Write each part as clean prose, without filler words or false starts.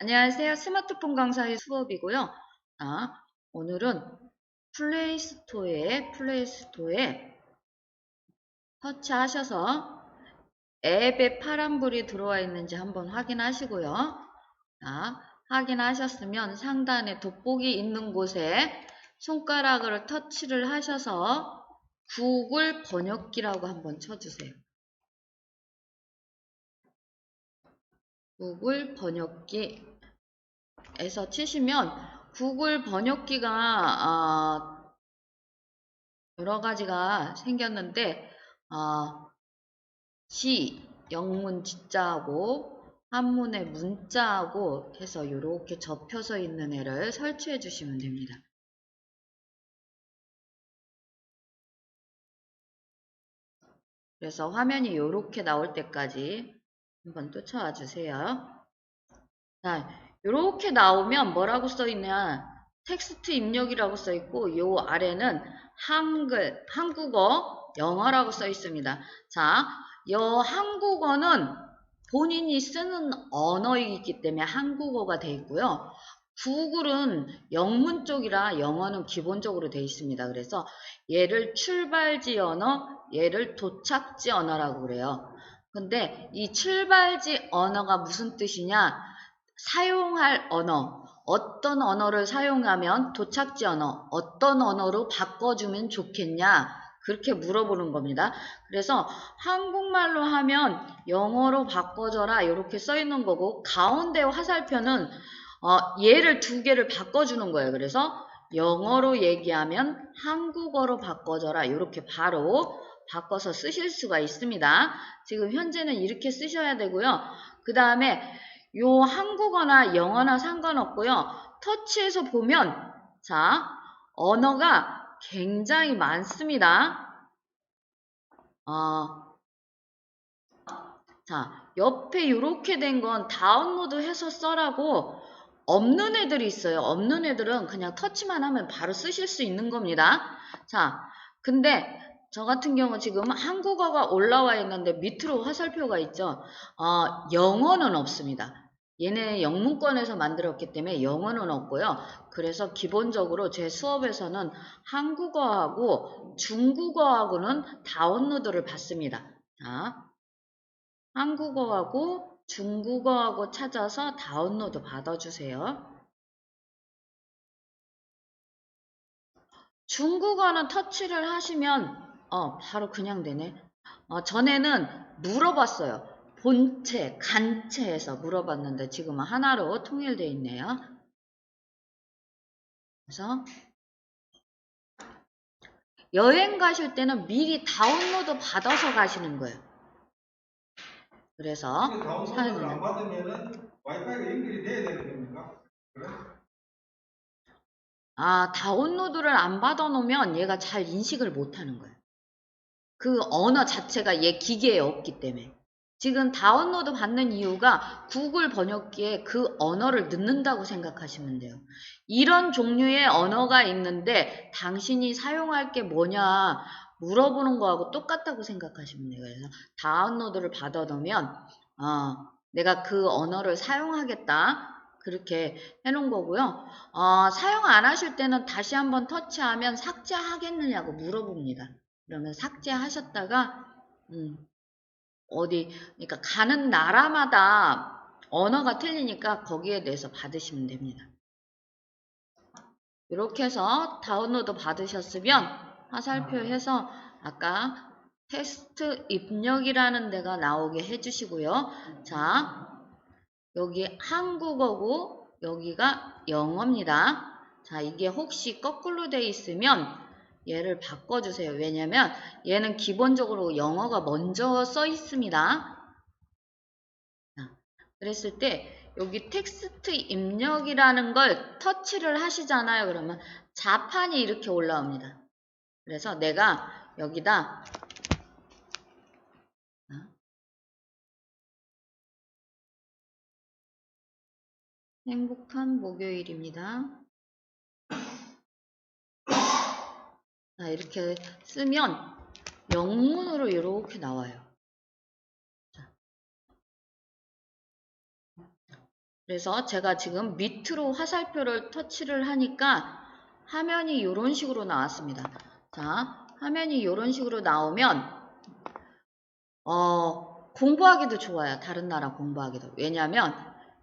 안녕하세요. 스마트폰 강사의 수업이고요. 오늘은 플레이스토어에 터치하셔서 앱에 파란불이 들어와 있는지 한번 확인하시고요. 확인하셨으면 상단에 돋보기 있는 곳에 손가락을 터치를 하셔서 구글 번역기라고 한번 쳐주세요. 구글 번역기에서 치시면 구글 번역기가 여러 가지가 생겼는데 영문 지자하고 한문의 문자하고 해서 이렇게 접혀서 있는 애를 설치해 주시면 됩니다. 그래서 화면이 이렇게 나올 때까지 한번 쫓아와 주세요. 자, 이렇게 나오면 뭐라고 써있냐, 텍스트 입력이라고 써있고 요 아래는 한국어, 영어라고 써있습니다. 자, 요 한국어는 본인이 쓰는 언어이기 때문에 한국어가 되어 있고요. 구글은 영문 쪽이라 영어는 기본적으로 되어 있습니다. 그래서 얘를 출발지 언어, 얘를 도착지 언어라고 그래요. 근데 이 출발지 언어가 무슨 뜻이냐? 사용할 언어, 어떤 언어를 사용하면 도착지 언어, 어떤 언어로 바꿔주면 좋겠냐? 그렇게 물어보는 겁니다. 그래서 한국말로 하면 영어로 바꿔줘라 이렇게 써 있는 거고, 가운데 화살표는 얘를 두 개를 바꿔주는 거예요. 그래서 영어로 얘기하면 한국어로 바꿔줘라 이렇게 바로 바꿔서 쓰실 수가 있습니다. 지금 현재는 이렇게 쓰셔야 되고요. 그 다음에 요 한국어나 영어나 상관없고요. 터치해서 보면 자, 언어가 굉장히 많습니다. 자, 옆에 이렇게 된 건 다운로드 해서 써라고, 없는 애들이 있어요. 없는 애들은 그냥 터치만 하면 바로 쓰실 수 있는 겁니다. 자, 근데 저 같은 경우 지금 한국어가 올라와 있는데 밑으로 화살표가 있죠. 영어는 없습니다. 얘네 영문권에서 만들었기 때문에 영어는 없고요. 그래서 기본적으로 제 수업에서는 한국어하고 중국어하고는 다운로드를 받습니다. 자, 한국어하고 중국어하고 찾아서 다운로드 받아주세요. 중국어는 터치를 하시면 바로 그냥 되네. 전에는 물어봤어요. 본체, 간체에서 물어봤는데 지금은 하나로 통일되어 있네요. 그래서 여행 가실 때는 미리 다운로드 받아서 가시는 거예요. 그래서 다운로드를 안 받으면은 와이파이가 연결이 돼야 되는 겁니까? 그래? 다운로드를 안 받아놓으면 얘가 잘 인식을 못하는 거예요. 그 언어 자체가 얘 기계에 없기 때문에. 지금 다운로드 받는 이유가 구글 번역기에 그 언어를 넣는다고 생각하시면 돼요. 이런 종류의 언어가 있는데 당신이 사용할 게 뭐냐 물어보는 거하고 똑같다고 생각하시면 돼요. 그래서 다운로드를 받아놓으면 내가 그 언어를 사용하겠다 그렇게 해놓은 거고요. 사용 안 하실 때는 다시 한번 터치하면 삭제하겠느냐고 물어봅니다. 그러면 삭제하셨다가 그러니까 가는 나라마다 언어가 틀리니까 거기에 대해서 받으시면 됩니다. 이렇게 해서 다운로드 받으셨으면 화살표해서 아까 테스트 입력이라는 데가 나오게 해주시고요. 자, 여기 한국어고 여기가 영어입니다. 자, 이게 혹시 거꾸로 돼 있으면 얘를 바꿔주세요. 왜냐면 얘는 기본적으로 영어가 먼저 써 있습니다. 자, 그랬을 때 여기 텍스트 입력이라는 걸 터치를 하시잖아요. 그러면 자판이 이렇게 올라옵니다. 그래서 내가 여기다 행복한 목요일입니다. 자, 이렇게 쓰면 영문으로 이렇게 나와요. 자, 그래서 제가 지금 밑으로 화살표를 터치를 하니까 화면이 이런 식으로 나왔습니다. 자, 화면이 이런 식으로 나오면 공부하기도 좋아요. 다른 나라 공부하기도. 왜냐하면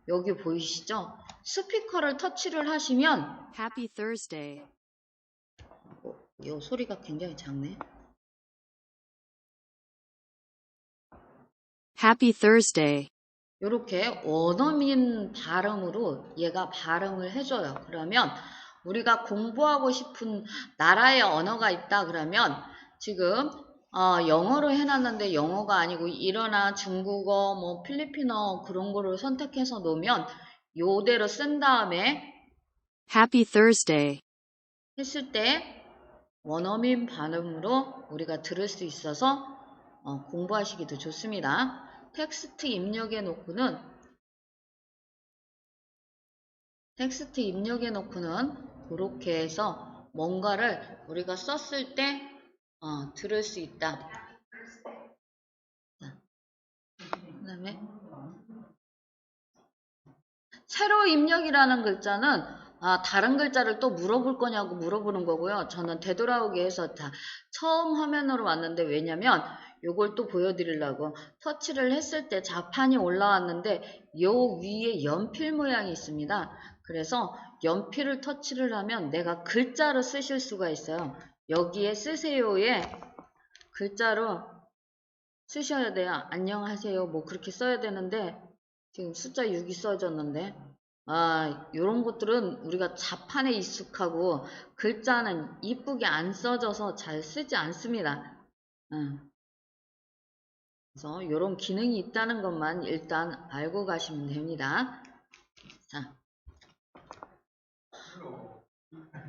여기 보이시죠? 스피커를 터치를 하시면 Happy Thursday. 이 소리가 굉장히 작네. Happy Thursday. 이렇게 원어민 발음으로 얘가 발음을 해줘요. 그러면 우리가 공부하고 싶은 나라의 언어가 있다 그러면 지금 영어로 해놨는데 영어가 아니고 일어나 중국어, 뭐 필리핀어 그런 거를 선택해서 놓으면 요대로 쓴 다음에 Happy Thursday. 했을 때 원어민 발음으로 우리가 들을 수 있어서 공부하시기도 좋습니다. 텍스트 입력해 놓고는 그렇게 해서 뭔가를 우리가 썼을 때 들을 수 있다. 그 다음에 세로 입력이라는 글자는 다른 글자를 또 물어볼 거냐고 물어보는 거고요. 저는 되돌아오게 해서 다 처음 화면으로 왔는데 왜냐면 요걸 또 보여드리려고 터치를 했을 때 자판이 올라왔는데 요 위에 연필 모양이 있습니다. 그래서 연필을 터치를 하면 내가 글자로 쓰실 수가 있어요. 여기에 쓰세요에 글자로 쓰셔야 돼요. 안녕하세요 뭐 그렇게 써야 되는데 지금 숫자 6이 써졌는데 요런 것들은 우리가 자판에 익숙하고 글자는 이쁘게 안 써져서 잘 쓰지 않습니다. 그래서 요런 기능이 있다는 것만 일단 알고 가시면 됩니다.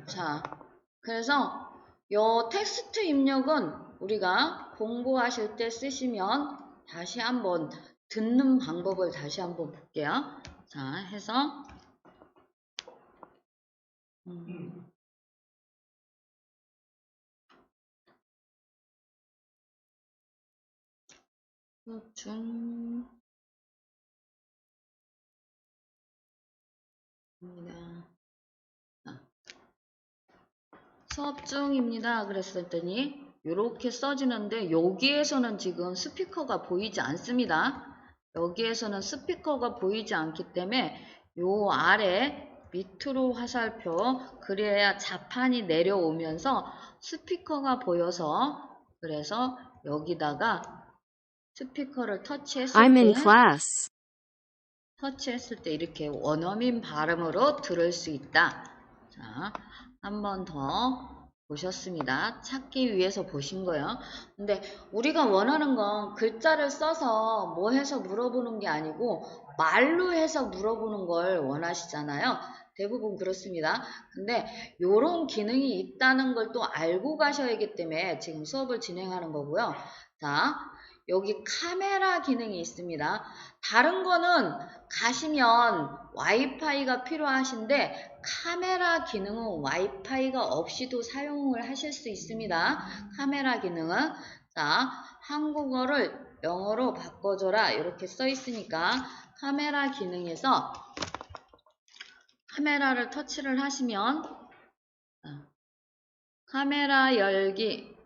자, 그래서 요 텍스트 입력은 우리가 공부하실 때 쓰시면 다시 한번 듣는 방법을 다시 한번 볼게요. 자, 해서 수업 중입니다. 수업 중입니다. 그랬더니 이렇게 써지는데 여기에서는 지금 스피커가 보이지 않습니다. 여기에서는 스피커가 보이지 않기 때문에 요 아래 밑으로 화살표 그래야 자판이 내려오면서 스피커가 보여서 그래서 여기다가 스피커를 I'm in class. 터치했을 때 이렇게 원어민 발음으로 들을 수 있다. 자, 한 번 더 보셨습니다. 찾기 위해서 보신 거예요. 근데 우리가 원하는 건 글자를 써서 뭐 해서 물어보는 게 아니고 말로 해서 물어보는 걸 원하시잖아요. 대부분 그렇습니다. 근데 요런 기능이 있다는 걸 또 알고 가셔야 하기 때문에 지금 수업을 진행하는 거고요. 자, 여기 카메라 기능이 있습니다. 다른 거는 가시면 와이파이가 필요하신데 카메라 기능은 와이파이가 없이도 사용을 하실 수 있습니다. 카메라 기능은 자 한국어를 영어로 바꿔줘라 이렇게 써 있으니까 카메라 기능에서 카메라를 터치를 하시면 카메라 열기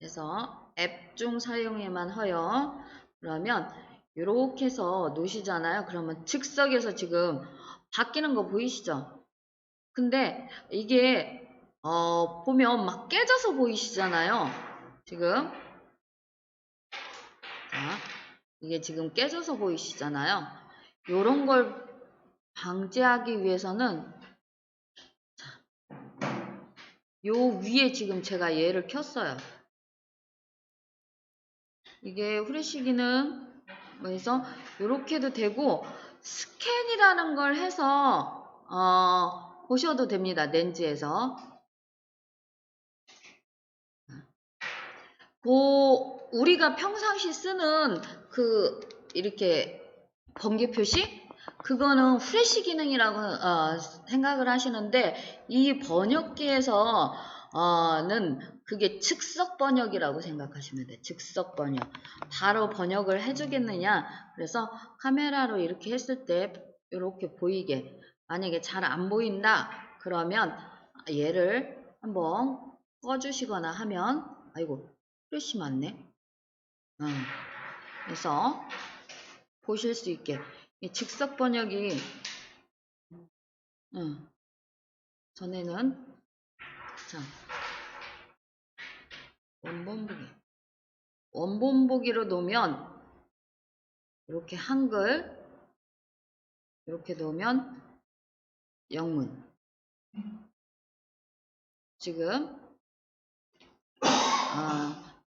해서 앱 중 사용에만 허용 그러면 이렇게 해서 놓으시잖아요. 그러면 즉석에서 지금 바뀌는 거 보이시죠? 근데 이게 보면 막 깨져서 보이시잖아요. 지금 자, 이게 지금 깨져서 보이시잖아요. 요런 걸 방지하기 위해서는 요 위에 지금 제가 얘를 켰어요. 이게 후레쉬 기능 그래서 이렇게도 되고 스캔이라는 걸 해서 보셔도 됩니다. 렌즈에서 우리가 평상시 쓰는 그 이렇게 번개 표시 그거는 후레쉬 기능이라고 생각을 하시는데 이 번역기에서 는 그게 즉석 번역이라고 생각하시면 돼요. 즉석 번역. 바로 번역을 해주겠느냐. 그래서 카메라로 이렇게 했을 때 이렇게 보이게. 만약에 잘 안 보인다 그러면 얘를 한번 꺼주시거나 하면, 아이고 프레시 맞네. 그래서 보실 수 있게 이 즉석 번역이 전에는 자 원본 보기로 놓으면 이렇게 한글, 이렇게 놓으면 영문. 지금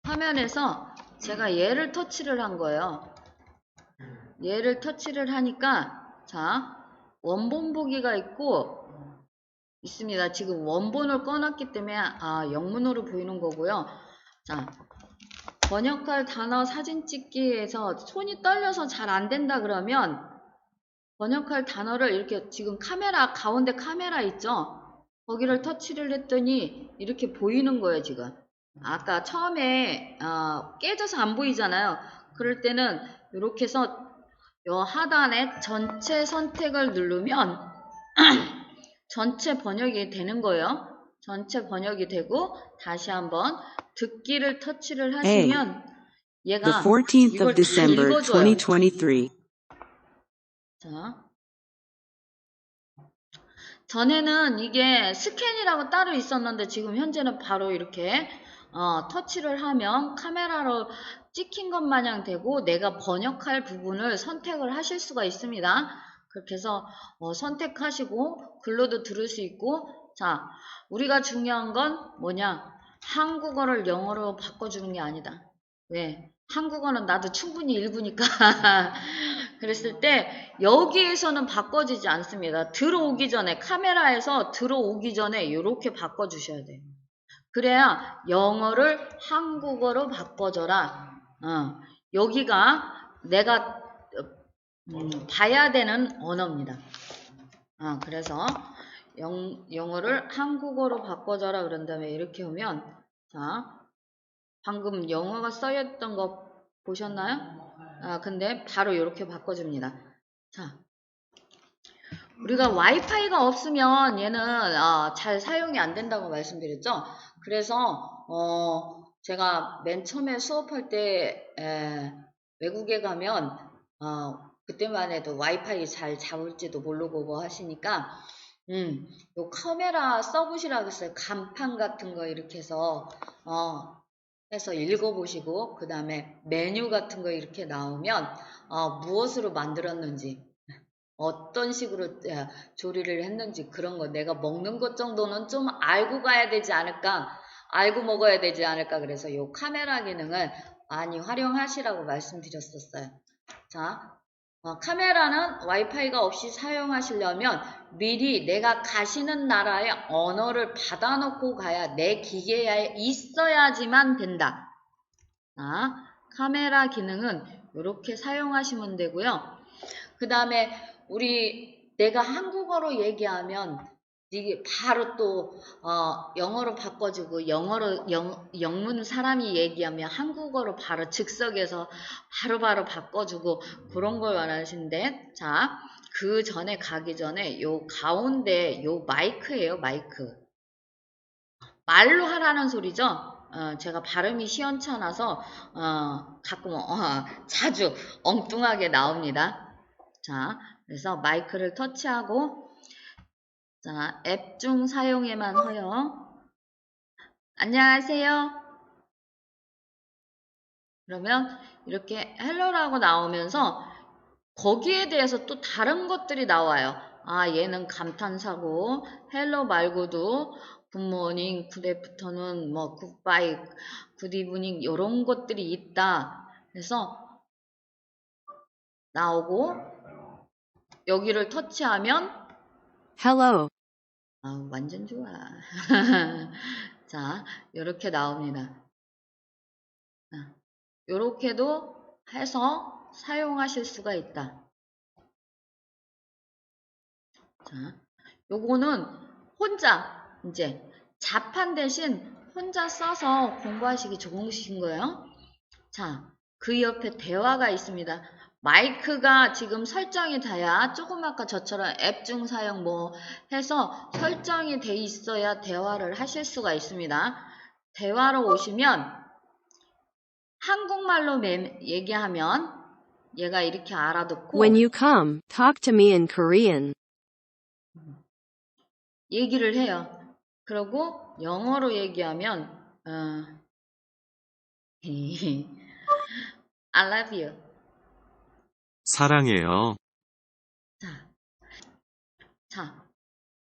화면에서 제가 얘를 터치를 한 거예요. 얘를 터치를 하니까 자 원본 보기가 있습니다. 지금 원본을 꺼놨기 때문에 영문으로 보이는 거고요. 자 번역할 단어 사진 찍기에서 손이 떨려서 잘 안 된다 그러면 번역할 단어를 이렇게 지금 가운데 카메라 있죠? 거기를 터치를 했더니 이렇게 보이는 거예요, 지금. 아까 처음에 깨져서 안 보이잖아요. 그럴 때는 이렇게 해서 요 하단에 전체 선택을 누르면 전체 번역이 되는 거예요. 전체 번역이 되고 다시 한번 듣기를 터치를 하시면 The 얘가 14th 이걸 of 다 December, 읽어줘요. 2023. 자, 전에는 이게 스캔이라고 따로 있었는데 지금 현재는 바로 이렇게 터치를 하면 카메라로 찍힌 것 마냥 되고 내가 번역할 부분을 선택을 하실 수가 있습니다. 그렇게 해서 선택하시고 글로도 들을 수 있고, 자 우리가 중요한 건 뭐냐, 한국어를 영어로 바꿔주는 게 아니다. 왜? 한국어는 나도 충분히 읽으니까 그랬을 때 여기에서는 바꿔지지 않습니다. 들어오기 전에, 카메라에서 들어오기 전에 이렇게 바꿔주셔야 돼요. 그래야 영어를 한국어로 바꿔줘라. 여기가 내가 봐야 되는 언어입니다. 그래서 영어를 한국어로 바꿔줘라 그런 다음에 이렇게 오면, 자 방금 영어가 써있던 거 보셨나요? 근데 바로 이렇게 바꿔줍니다. 자, 우리가 와이파이가 없으면 얘는 잘 사용이 안 된다고 말씀드렸죠? 그래서 제가 맨 처음에 수업할 때 외국에 가면 그때만 해도 와이파이 잘 잡을지도 모르고 뭐 하시니까 요 카메라 써보시라고 했어요. 간판 같은 거 이렇게 해서 읽어보시고, 그 다음에 메뉴 같은 거 이렇게 나오면 무엇으로 만들었는지, 어떤 식으로 조리를 했는지 그런 거 내가 먹는 것 정도는 좀 알고 가야 되지 않을까, 알고 먹어야 되지 않을까. 그래서 요 카메라 기능을 많이 활용하시라고 말씀드렸었어요. 자, 카메라는 와이파이가 없이 사용하시려면 미리 내가 가시는 나라의 언어를 받아놓고 가야 내 기계에 있어야지만 된다. 카메라 기능은 이렇게 사용하시면 되고요. 그 다음에 내가 한국어로 얘기하면 이게 바로 또 영어로 바꿔주고, 영문 사람이 얘기하면 한국어로 바로 즉석에서 바로 바꿔주고 그런 걸 원하시는데, 자 그 전에 가기 전에 요 가운데 요 마이크예요. 마이크. 말로 하라는 소리죠. 제가 발음이 시원찮아서 가끔 자주 엉뚱하게 나옵니다. 자, 그래서 마이크를 터치하고, 자, 앱 중 사용에만 허용. 안녕하세요. 그러면 이렇게 헬로라고 나오면서 거기에 대해서 또 다른 것들이 나와요. 얘는 감탄사고, 헬로 말고도 굿모닝, 굿애프터눈, 뭐 굿바이, 굿이브닝 이런 것들이 있다. 그래서 나오고 여기를 터치하면 Hello. 완전 좋아. 자, 이렇게 나옵니다. 이렇게도 해서 사용하실 수가 있다. 자, 요거는 혼자 이제 자판 대신 혼자 써서 공부하시기 좋으신 거예요. 자, 그 옆에 대화가 있습니다. 마이크가 지금 설정이 돼야 조금 아까 저처럼 앱 중 사용 뭐 해서 설정이 돼 있어야 대화를 하실 수가 있습니다. 대화로 오시면 한국말로 얘기하면 얘가 이렇게 알아듣고 When you come, talk to me in Korean. 얘기를 해요. 그리고 영어로 얘기하면 I love you. 사랑해요. 자,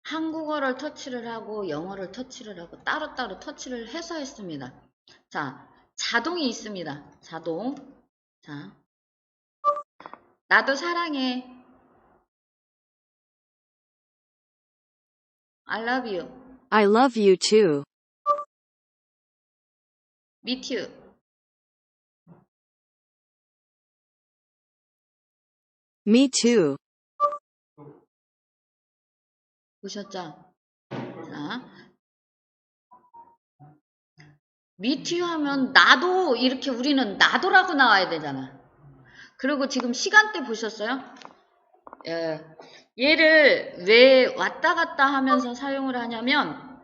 한국어를 터치를 하고 영어를 터치를 하고 따로따로 터치를 해서 했습니다. 자, 자동이 있습니다. 자동. 자, 나도 사랑해. I love you. I love you too. Me too. Me too. 보셨죠? 자, me too 하면 나도 이렇게 우리는 나도라고 나와야 되잖아. 그리고 지금 시간대 보셨어요? 얘를 왜 왔다 갔다 하면서 사용을 하냐면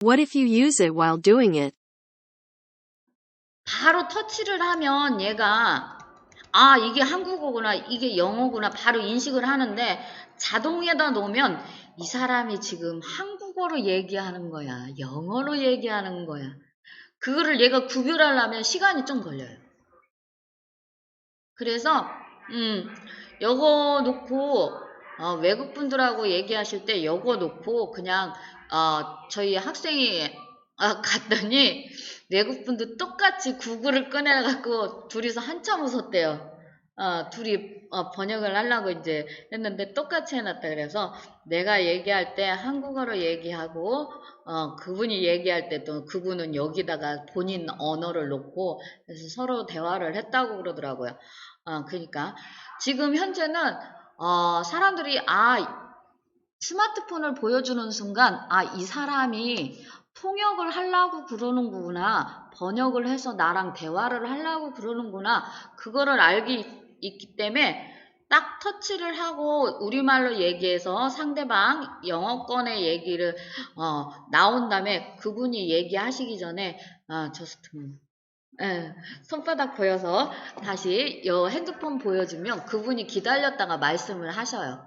What if you use it while doing it? 바로 터치를 하면 얘가 아 이게 한국어구나 이게 영어구나 바로 인식을 하는데 자동에다 놓으면 이 사람이 지금 한국어로 얘기하는 거야 영어로 얘기하는 거야 그거를 얘가 구별하려면 시간이 좀 걸려요. 그래서 요거 놓고 외국 분들하고 얘기하실 때 요거 놓고 그냥 저희 학생이 갔더니 외국 분도 똑같이 구글을 꺼내갖고 둘이서 한참 웃었대요. 둘이 번역을 하려고 이제 했는데 똑같이 해놨다 그래서 내가 얘기할 때 한국어로 얘기하고 그분이 얘기할 때 또 그분은 여기다가 본인 언어를 놓고 그래서 서로 대화를 했다고 그러더라고요. 그러니까 지금 현재는 사람들이 스마트폰을 보여주는 순간 이 사람이 통역을 하려고 그러는구나 번역을 해서 나랑 대화를 하려고 그러는구나 그거를 있기 때문에 딱 터치를 하고 우리말로 얘기해서 상대방 영어권의 얘기를 나온 다음에 그분이 얘기하시기 전에 저스트문 손바닥 보여서 다시 핸드폰 보여주면 그분이 기다렸다가 말씀을 하셔요.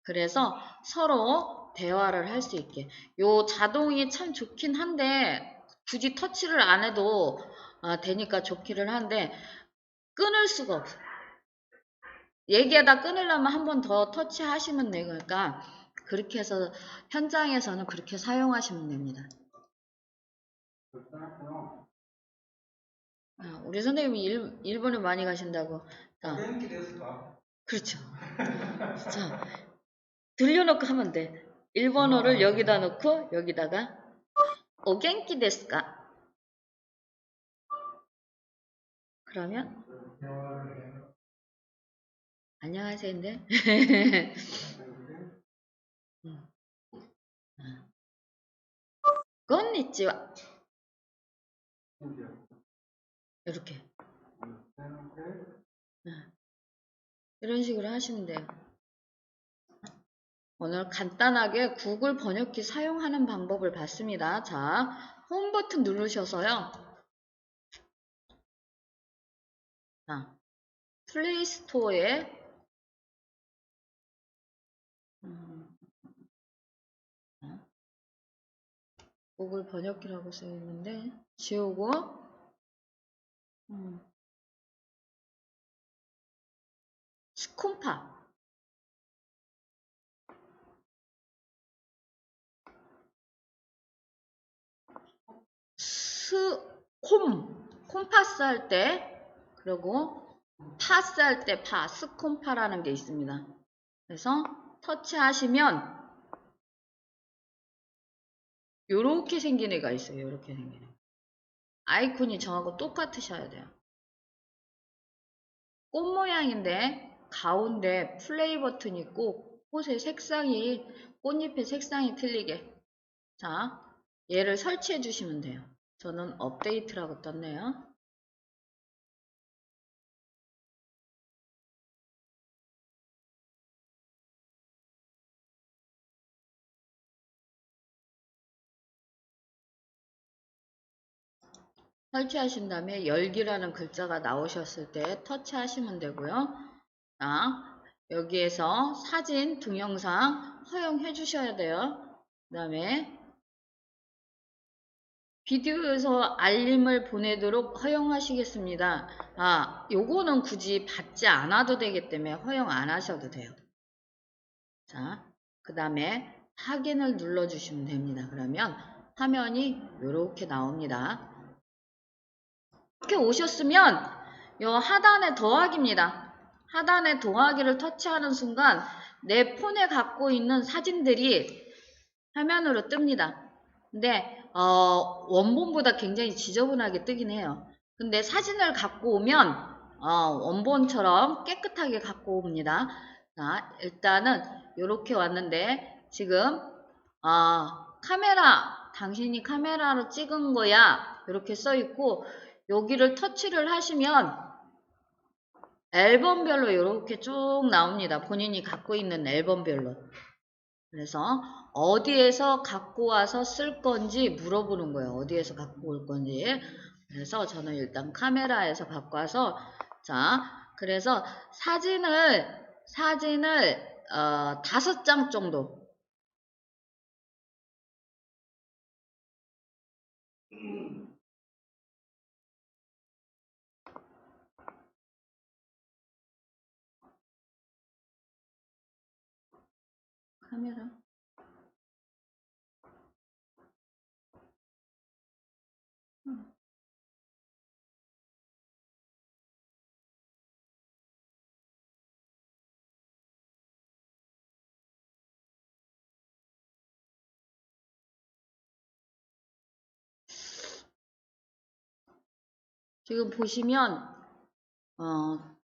그래서 서로 대화를 할 수 있게. 요 자동이 참 좋긴 한데 굳이 터치를 안 해도 되니까 좋기는 한데 끊을 수가 없어. 얘기하다 끊으려면 한 번 더 터치하시면 되니까 그렇게 해서 현장에서는 그렇게 사용하시면 됩니다. 우리 선생님이 일본에 많이 가신다고. 괭기 됐을까? 그렇죠. 자, 들려놓고 하면 돼. 일본어를 여기다 놓고 여기다가 오겐키 데스까? 그러면 안녕하세요인데. 건니치와 이렇게 이런 식으로 하시면 돼요. 오늘 간단하게 구글 번역기 사용하는 방법을 봤습니다. 자, 홈 버튼 누르셔서요. 자, 플레이 스토어에 구글 번역기라고 쓰여 있는데 지우고 스콤파 콤파스 할 때 그리고 파스 할 때 스콤파라는 게 있습니다. 그래서 터치하시면 요렇게 생긴 애가 있어요. 요렇게 생긴 애. 아이콘이 저하고 똑같으셔야 돼요. 꽃 모양인데 가운데 플레이 버튼이 있고 꽃잎의 색상이 틀리게 자 얘를 설치해 주시면 돼요. 저는 업데이트라고 떴네요. 설치하신 다음에 열기라는 글자가 나오셨을 때 터치하시면 되고요. 자, 여기에서 사진, 동영상 허용해 주셔야 돼요. 그 다음에 비디오에서 알림을 보내도록 허용하시겠습니다. 요거는 굳이 받지 않아도 되기 때문에 허용 안 하셔도 돼요. 자, 그 다음에 확인을 눌러주시면 됩니다. 그러면 화면이 이렇게 나옵니다. 이렇게 오셨으면 요 하단에 더하기입니다. 하단에 더하기를 터치하는 순간 내 폰에 갖고 있는 사진들이 화면으로 뜹니다. 근데 원본보다 굉장히 지저분하게 뜨긴 해요. 근데 사진을 갖고 오면 원본처럼 깨끗하게 갖고 옵니다. 자, 일단은 이렇게 왔는데 지금 카메라, 당신이 카메라로 찍은 거야 이렇게 써 있고, 여기를 터치를 하시면 앨범별로 이렇게 쭉 나옵니다. 본인이 갖고 있는 앨범별로. 그래서 어디에서 갖고 와서 쓸 건지 물어보는 거예요. 어디에서 갖고 올 건지. 그래서 저는 일단 카메라에서 갖고 와서, 자, 그래서 사진을 5장 정도. 카메라. 지금 보시면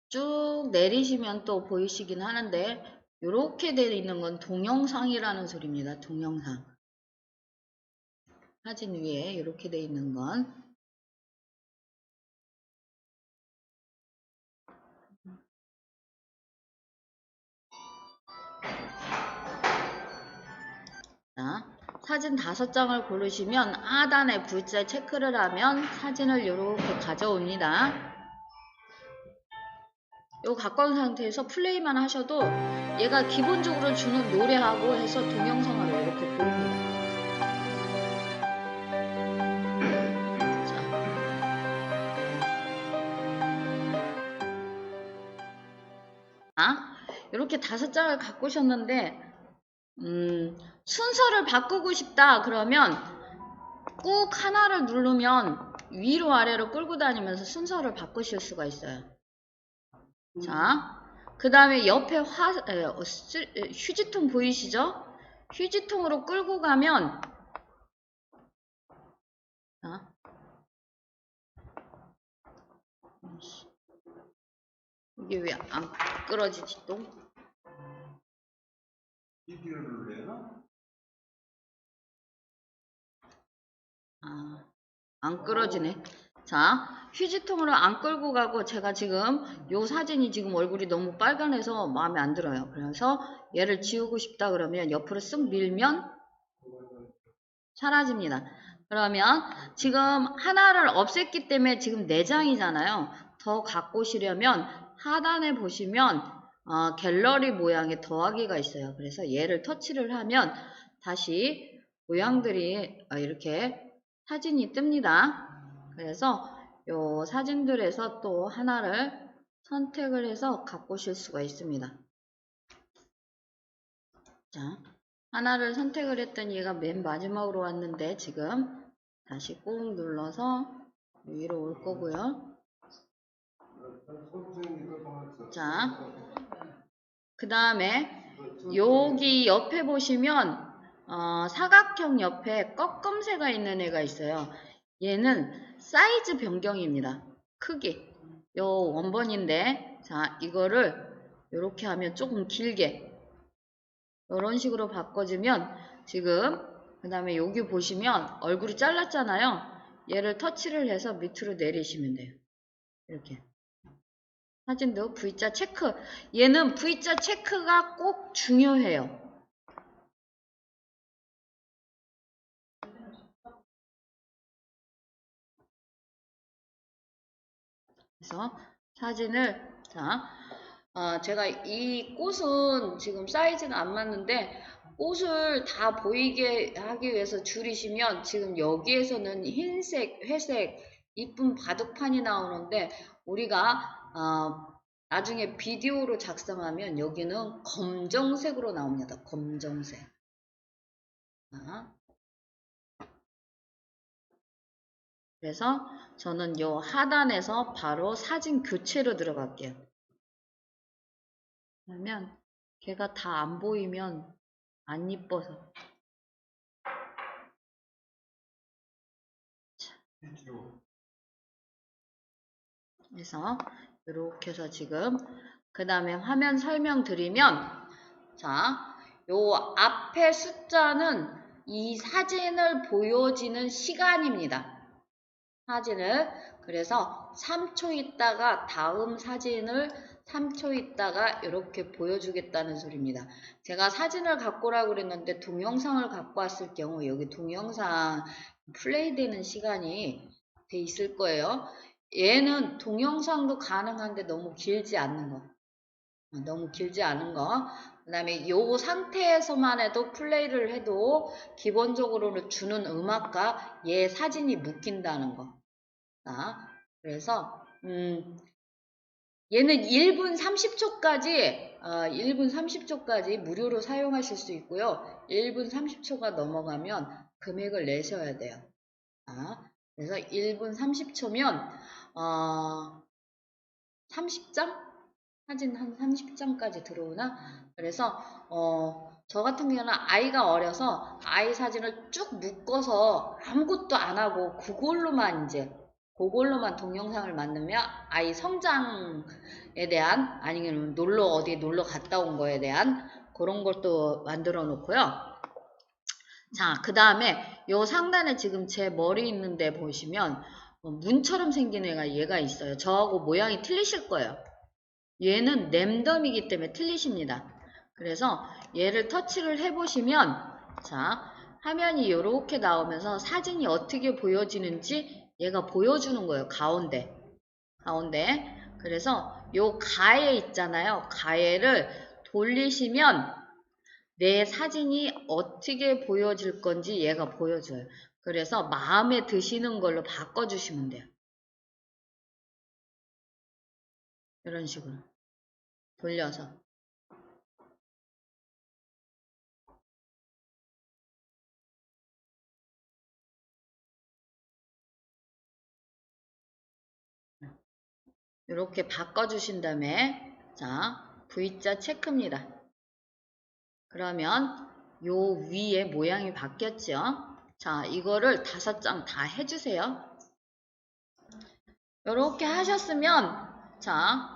쭉 내리시면 또 보이시긴 하는데 이렇게 되어 있는 건 동영상이라는 소리입니다. 동영상. 사진 위에 이렇게 되어 있는 건. 자, 사진 5장을 고르시면 하단에 V자 체크를 하면 사진을 이렇게 가져옵니다. 요 갖고 온 상태에서 플레이만 하셔도 얘가 기본적으로 주는 노래하고 해서 동영상으로 이렇게 보입니다. 자, 이렇게 5장을 갖고 오셨는데 순서를 바꾸고 싶다 그러면 꾹 하나를 누르면 위로 아래로 끌고 다니면서 순서를 바꾸실 수가 있어요. 자, 그 다음에 옆에 휴지통 보이시죠? 휴지통으로 끌고 가면, 자, 이게 왜 안 끌어지지 또? 비디오를 눌러요? 안 끌어지네. 자, 휴지통으로 안 끌고 가고, 제가 지금 요 사진이 지금 얼굴이 너무 빨간해서 마음에 안 들어요. 그래서 얘를 지우고 싶다 그러면 옆으로 쓱 밀면 사라집니다. 그러면 지금 하나를 없앴기 때문에 지금 4장이잖아요. 더 갖고 오시려면 하단에 보시면 갤러리 모양의 더하기가 있어요. 그래서 얘를 터치를 하면 다시 모양들이 이렇게 사진이 뜹니다. 그래서 요 사진들에서 또 하나를 선택을 해서 갖고 오실 수가 있습니다. 자, 하나를 선택을 했더니 얘가 맨 마지막으로 왔는데 지금 다시 꾹 눌러서 위로 올 거고요. 자, 그 다음에 여기 옆에 보시면 사각형 옆에 꺾음새가 있는 애가 있어요. 얘는 사이즈 변경입니다. 크기. 요 원본인데, 자, 이거를 이렇게 하면 조금 길게 이런 식으로 바꿔주면 지금, 그 다음에 여기 보시면 얼굴이 잘랐잖아요. 얘를 터치를 해서 밑으로 내리시면 돼요. 이렇게. 사진도 V자 체크. 얘는 V자 체크가 꼭 중요해요. 그래서 사진을, 자, 제가 이 꽃은 지금 사이즈가 안 맞는데, 꽃을 다 보이게 하기 위해서 줄이시면 지금 여기에서는 흰색, 회색, 이쁜 바둑판이 나오는데, 우리가 나중에 비디오로 작성하면 여기는 검정색으로 나옵니다. 검정색. 자, 그래서 저는 요 하단에서 바로 사진 교체로 들어갈게요. 그러면 걔가 다 안 보이면 안 이뻐서. 그래서 이렇게 해서 지금 그 다음에 화면 설명드리면, 자, 요 앞에 숫자는 이 사진을 보여지는 시간입니다. 사진을. 그래서 3초 있다가 다음 사진을 3초 있다가 이렇게 보여주겠다는 소리입니다. 제가 사진을 갖고 오라고 그랬는데 동영상을 갖고 왔을 경우 여기 동영상 플레이 되는 시간이 돼 있을 거예요. 얘는 동영상도 가능한데 너무 길지 않는 거. 너무 길지 않은 거. 그 다음에 요 상태에서만 해도 플레이를 해도 기본적으로 주는 음악과 얘 사진이 묶인다는 거. 자, 그래서 얘는 1분 30초까지 무료로 사용하실 수 있고요. 1분 30초가 넘어가면 금액을 내셔야 돼요. 자, 그래서 1분 30초면 30장? 사진 한 30장까지 들어오나? 그래서 저 같은 경우는 아이가 어려서 아이 사진을 쭉 묶어서 아무것도 안 하고 그걸로만 동영상을 만들면 아이 성장에 대한, 아니면 어디 놀러 갔다 온 거에 대한 그런 것도 만들어 놓고요. 자, 그 다음에 요 상단에 지금 제 머리 있는데 보시면 문처럼 생긴 얘가 있어요. 저하고 모양이 틀리실 거예요. 얘는 랜덤이기 때문에 틀리십니다. 그래서 얘를 터치를 해보시면, 자, 화면이 이렇게 나오면서 사진이 어떻게 보여지는지 얘가 보여주는 거예요. 가운데. 그래서 요 가에 있잖아요. 가에를 돌리시면 내 사진이 어떻게 보여질 건지 얘가 보여줘요. 그래서 마음에 드시는 걸로 바꿔주시면 돼요. 이런 식으로 돌려서. 이렇게 바꿔주신 다음에, 자, V자 체크입니다. 그러면 요 위에 모양이 바뀌었죠? 자, 이거를 5장 다 해주세요. 이렇게 하셨으면, 자,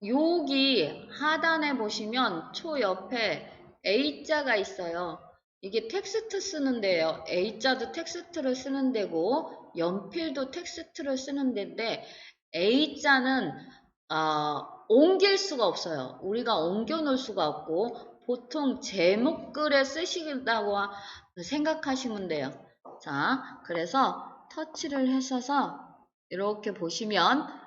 여기 하단에 보시면 초 옆에 A자가 있어요. 이게 텍스트 쓰는 데예요. A자도 텍스트를 쓰는 데고 연필도 텍스트를 쓰는 데인데, A자는 옮길 수가 없어요. 우리가 옮겨 놓을 수가 없고 보통 제목글에 쓰시다고 생각하시면 돼요. 자, 그래서 터치를 하셔서 이렇게 보시면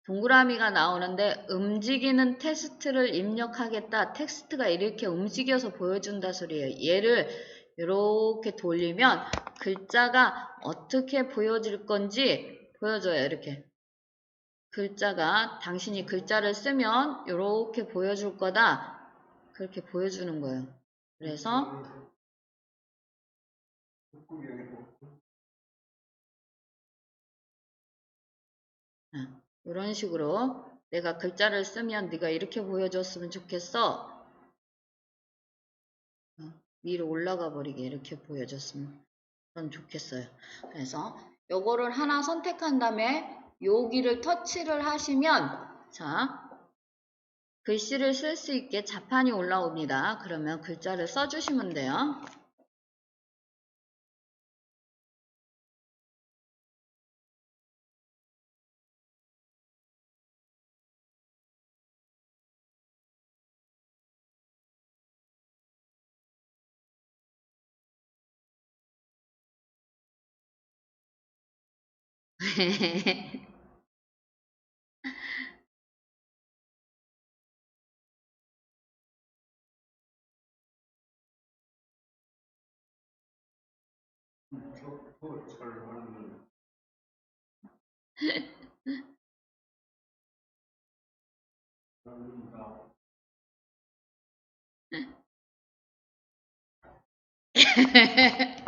동그라미가 나오는데 움직이는 텍스트를 입력하겠다. 텍스트가 이렇게 움직여서 보여준다 소리예요. 얘를 이렇게 돌리면 글자가 어떻게 보여질 건지 보여줘요. 이렇게. 글자가, 당신이 글자를 쓰면 이렇게 보여줄 거다. 그렇게 보여주는 거예요. 그래서 이런 식으로 내가 글자를 쓰면 네가 이렇게 보여줬으면 좋겠어. 위로 올라가 버리게 이렇게 보여줬으면 좋겠어요. 그래서 요거를 하나 선택한 다음에 여기를 터치를 하시면, 자, 글씨를 쓸 수 있게 자판이 올라옵니다. 그러면 글자를 써주시면 돼요.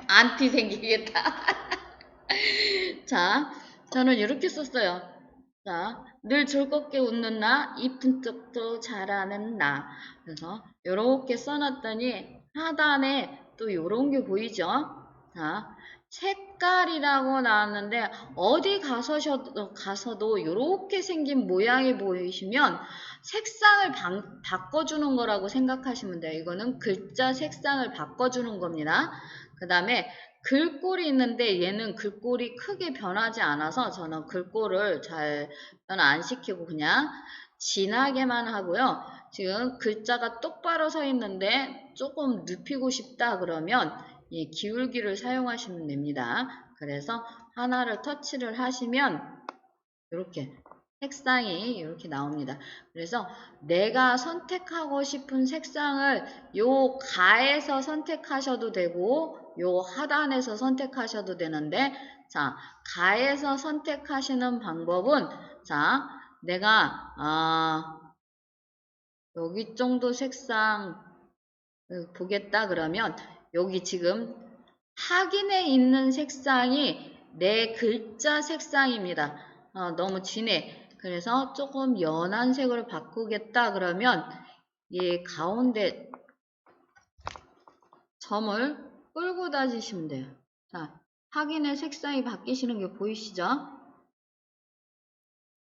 안티 생기겠다. 자, 저는 이렇게 썼어요. 자, 늘 즐겁게 웃는 나, 이쁜 척도 잘하는 나. 그래서 이렇게 써놨더니 하단에 또 이런 게 보이죠? 자, 색깔이라고 나왔는데 어디 가서도 이렇게 생긴 모양이 보이시면 색상을 바꿔주는 거라고 생각하시면 돼요. 이거는 글자 색상을 바꿔주는 겁니다. 그 다음에 글꼴이 있는데 얘는 글꼴이 크게 변하지 않아서 저는 글꼴을 잘 변화 안 시키고 그냥 진하게만 하고요. 지금 글자가 똑바로 서 있는데 조금 눕히고 싶다 그러면 이 기울기를 사용하시면 됩니다. 그래서 하나를 터치를 하시면 이렇게 색상이 이렇게 나옵니다. 그래서 내가 선택하고 싶은 색상을 요 가에서 선택하셔도 되고 요 하단에서 선택하셔도 되는데 자 가에서 선택하시는 방법은 자 내가 여기 정도 색상 보겠다 그러면 여기 지금 확인에 있는 색상이 내 글자 색상입니다. 너무 진해. 그래서 조금 연한 색으로 바꾸겠다 그러면 이 가운데 점을 끌고 다니시면 돼요. 자, 확인의 색상이 바뀌시는 게 보이시죠?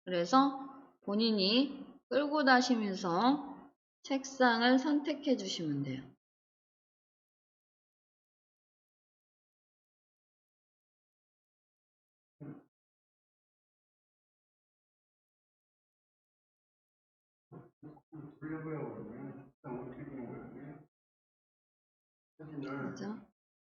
그래서 본인이 끌고 다니면서 색상을 선택해 주시면 돼요. 그죠?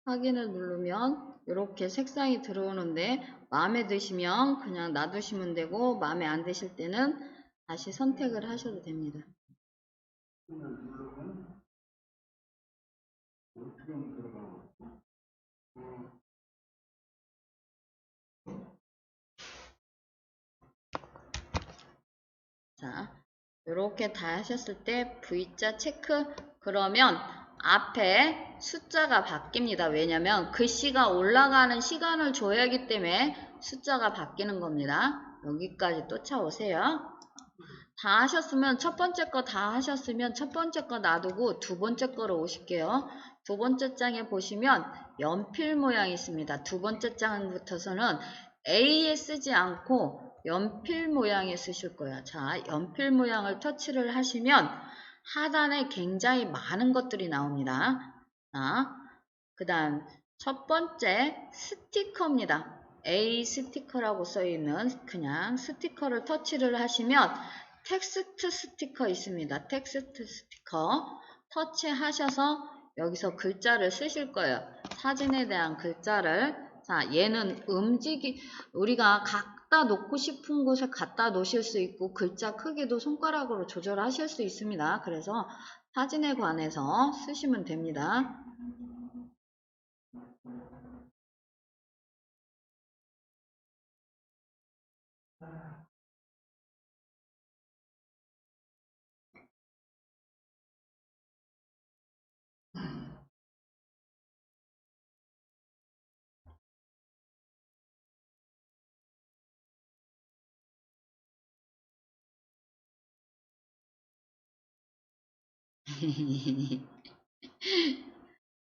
확인을 누르면 이렇게 색상이 들어오는데 마음에 드시면 그냥 놔두시면 되고 마음에 안 드실 때는 다시 선택을 하셔도 됩니다. 자, 이렇게 다 하셨을 때 V자 체크 그러면 앞에 숫자가 바뀝니다. 왜냐면 글씨가 올라가는 시간을 줘야 하기 때문에 숫자가 바뀌는 겁니다. 여기까지 쫓아오세요. 다 하셨으면 첫 번째 거 다 하셨으면 첫 번째 거 놔두고 두 번째 거로 오실게요. 두 번째 장에 보시면 연필 모양이 있습니다. 두 번째 장부터서는 A에 쓰지 않고 연필 모양에 쓰실 거예요. 자, 연필 모양을 터치를 하시면 하단에 굉장히 많은 것들이 나옵니다. 자, 그 다음 첫 번째 스티커입니다. A 스티커라고 써있는 그냥 스티커를 터치를 하시면 텍스트 스티커 있습니다. 텍스트 스티커 터치하셔서 여기서 글자를 쓰실 거예요. 사진에 대한 글자를. 자, 얘는 우리가 갖다 놓고 싶은 곳에 갖다 놓으실 수 있고 글자 크기도 손가락으로 조절하실 수 있습니다. 그래서 사진에 관해서 쓰시면 됩니다.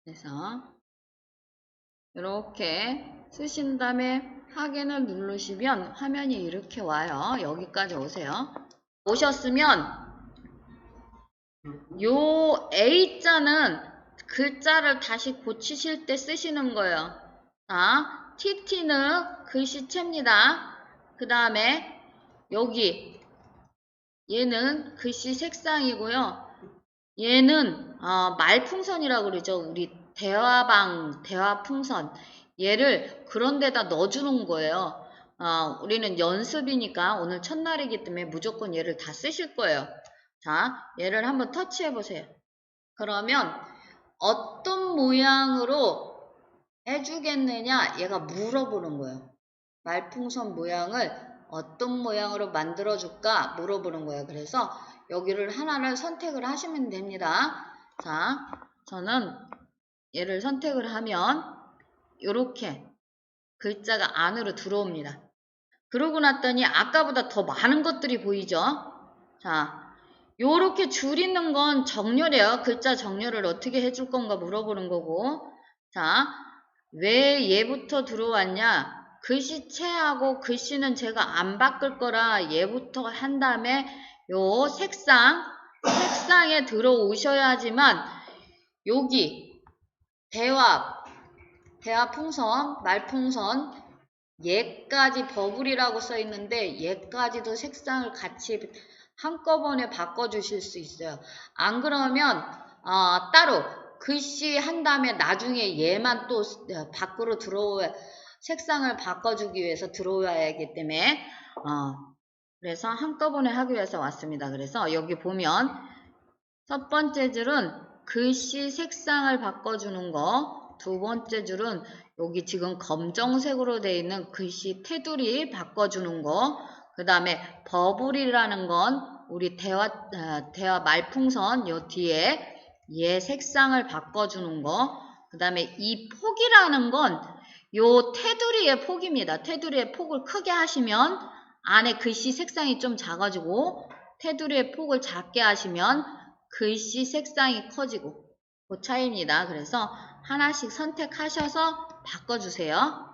그래서 이렇게 쓰신 다음에 확인을 누르시면 화면이 이렇게 와요. 여기까지 오세요. 오셨으면 요 A자는 글자를 다시 고치실 때 쓰시는 거예요. 자, TT는 글씨체입니다. 그 다음에 여기 얘는 글씨 색상이고요. 얘는 말풍선이라고 그러죠. 우리 대화풍선. 얘를 그런 데다 넣어주는 거예요. 우리는 연습이니까 오늘 첫날이기 때문에 무조건 얘를 다 쓰실 거예요. 자, 얘를 한번 터치해 보세요. 그러면 어떤 모양으로 해주겠느냐 얘가 물어보는 거예요. 말풍선 모양을 어떤 모양으로 만들어줄까 물어보는 거예요. 그래서 여기를 하나를 선택을 하시면 됩니다. 자, 저는 얘를 선택을 하면 이렇게 글자가 안으로 들어옵니다. 그러고 났더니 아까보다 더 많은 것들이 보이죠? 자, 요렇게 줄이는 건 정렬이에요. 글자 정렬을 어떻게 해줄 건가 물어보는 거고. 자, 왜 얘부터 들어왔냐? 글씨체하고 글씨는 제가 안 바꿀 거라 얘부터 한 다음에 요 색상에 들어오셔야지만 여기 대화 풍선, 말풍선 얘까지 버블이라고 써 있는데 얘까지도 색상을 같이 한꺼번에 바꿔주실 수 있어요. 안 그러면 따로 글씨 한 다음에 나중에 얘만 또 밖으로 들어오야 색상을 바꿔주기 위해서 들어와야 하기 때문에 그래서 한꺼번에 하기 위해서 왔습니다. 그래서 여기 보면 첫 번째 줄은 글씨 색상을 바꿔주는 거, 두 번째 줄은 여기 지금 검정색으로 되어 있는 글씨 테두리 바꿔주는 거, 그 다음에 버블이라는 건 우리 대화 말풍선 요 뒤에 얘 색상을 바꿔주는 거, 그 다음에 이 폭이라는 건 요 테두리의 폭입니다. 테두리의 폭을 크게 하시면 안에 글씨 색상이 좀 작아지고 테두리의 폭을 작게 하시면 글씨 색상이 커지고 그 차이입니다. 그래서 하나씩 선택하셔서 바꿔주세요.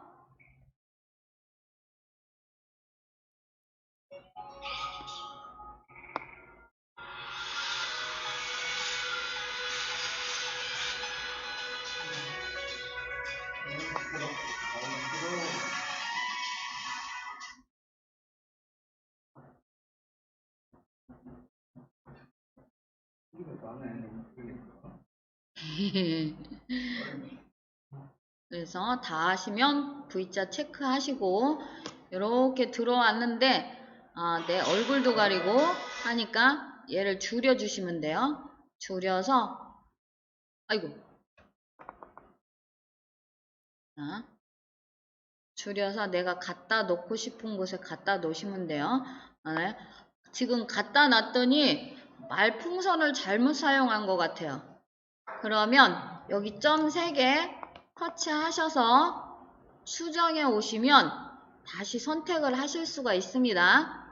그래서 다 하시면 V자 체크하시고 이렇게 들어왔는데 내 얼굴도 가리고 하니까 얘를 줄여주시면 돼요. 줄여서 아이고 줄여서 내가 갖다 놓고 싶은 곳에 갖다 놓으시면 돼요. 지금 갖다 놨더니 말풍선을 잘못 사용한 것 같아요. 그러면 여기 점 3개 터치하셔서 수정해 오시면 다시 선택을 하실 수가 있습니다.